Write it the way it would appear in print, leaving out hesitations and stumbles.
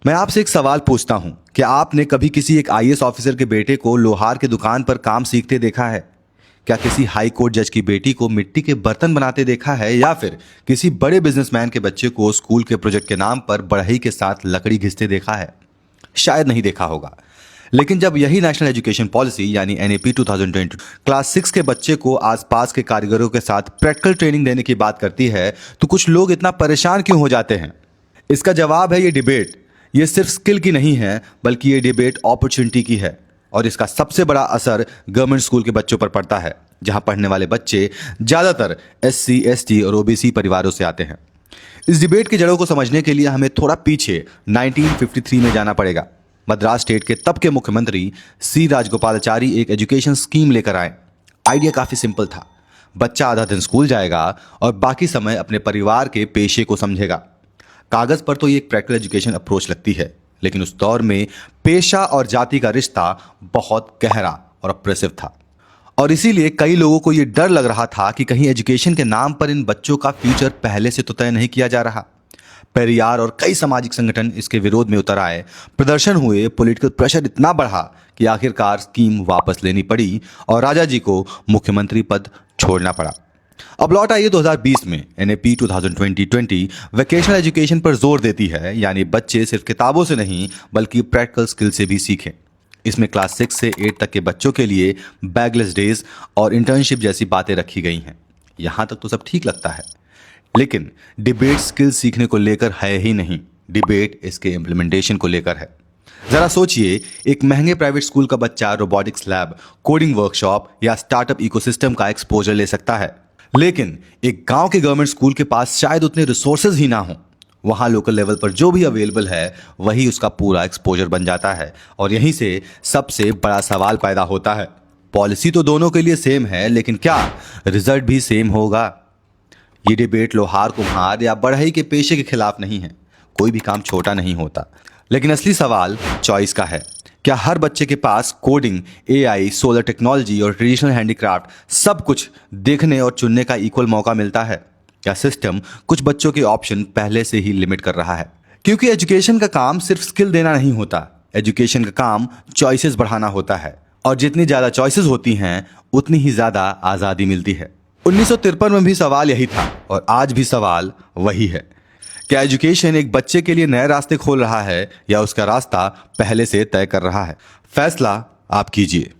मैं आपसे एक सवाल पूछता हूं, क्या आपने कभी किसी एक आईएएस ऑफिसर के बेटे को लोहार के दुकान पर काम सीखते देखा है? क्या किसी हाई कोर्ट जज की बेटी को मिट्टी के बर्तन बनाते देखा है, या फिर किसी बड़े बिजनेसमैन के बच्चे को स्कूल के प्रोजेक्ट के नाम पर बढ़ई के साथ लकड़ी घिसते देखा है? शायद नहीं देखा होगा। लेकिन जब यही नेशनल एजुकेशन पॉलिसी यानी एनएपी 2020 क्लास 6 के बच्चे को आसपास के कारीगरों के साथ प्रैक्टिकल ट्रेनिंग देने की बात करती है, तो कुछ लोग इतना परेशान क्यों हो जाते हैं? इसका जवाब है ये डिबेट। ये सिर्फ स्किल की नहीं है, बल्कि ये डिबेट अपॉर्चुनिटी की है। और इसका सबसे बड़ा असर गवर्नमेंट स्कूल के बच्चों पर पड़ता है, जहां पढ़ने वाले बच्चे ज्यादातर एससी, एसटी और ओबीसी परिवारों से आते हैं। इस डिबेट की जड़ों को समझने के लिए हमें थोड़ा पीछे 1953 में जाना पड़ेगा। मद्रास स्टेट के तब के मुख्यमंत्री सी राजगोपालाचारी एक एजुकेशन स्कीम लेकर आए। आइडिया काफी सिंपल था। बच्चा आधा दिन स्कूल जाएगा और बाकी समय अपने परिवार के पेशे को समझेगा। कागज पर तो ये एक प्रैक्टिकल एजुकेशन अप्रोच लगती है, लेकिन उस दौर में पेशा और जाति का रिश्ता बहुत गहरा और अप्रेसिव था। और इसीलिए कई लोगों को यह डर लग रहा था कि कहीं एजुकेशन के नाम पर इन बच्चों का फ्यूचर पहले से तो तय नहीं किया जा रहा। पेरियार और कई सामाजिक संगठन इसके विरोध में उतर आए, प्रदर्शन हुए, पॉलिटिकल प्रेशर इतना बढ़ा कि आखिरकार स्कीम वापस लेनी पड़ी और राजा जी को मुख्यमंत्री पद छोड़ना पड़ा। अब लौट आइए 2020 में। एनएपी 2020 वोकेशनल एजुकेशन पर जोर देती है, यानी बच्चे सिर्फ किताबों से नहीं बल्कि प्रैक्टिकल स्किल से भी सीखें। इसमें क्लास 6 से 8 तक के बच्चों के लिए बैगलेस डेज और इंटर्नशिप जैसी बातें रखी गई हैं। यहां तक तो सब ठीक लगता है, लेकिन डिबेट स्किल सीखने को लेकर है ही नहीं, डिबेट इसके इम्प्लीमेंटेशन को लेकर है। जरा सोचिए, एक महंगे प्राइवेट स्कूल का बच्चा रोबोटिक्स लैब, कोडिंग वर्कशॉप या स्टार्टअप इकोसिस्टम का एक्सपोजर ले सकता है, लेकिन एक गांव के गवर्नमेंट स्कूल के पास शायद उतने रिसोर्सेज ही ना हो। वहां लोकल लेवल पर जो भी अवेलेबल है वही उसका पूरा एक्सपोजर बन जाता है। और यहीं से सबसे बड़ा सवाल पैदा होता है, पॉलिसी तो दोनों के लिए सेम है, लेकिन क्या रिजल्ट भी सेम होगा? ये डिबेट लोहार कुम्हार या बढ़ई के पेशे के खिलाफ नहीं है। कोई भी काम छोटा नहीं होता, लेकिन असली सवाल चॉइस का है। क्या हर बच्चे के पास कोडिंग, एआई, सोलर टेक्नोलॉजी और ट्रेडिशनल हैंडीक्राफ्ट सब कुछ देखने और चुनने का इक्वल मौका मिलता है? क्या सिस्टम कुछ बच्चों के ऑप्शन पहले से ही लिमिट कर रहा है? क्योंकि एजुकेशन का काम सिर्फ स्किल देना नहीं होता, एजुकेशन का काम चॉइसेस बढ़ाना होता है। और जितनी ज्यादा चॉइसेस होती हैं, उतनी ही ज्यादा आजादी मिलती है। 1953 में भी सवाल यही था और आज भी सवाल वही है। क्या एजुकेशन एक बच्चे के लिए नए रास्ते खोल रहा है या उसका रास्ता पहले से तय कर रहा है? फैसला आप कीजिए।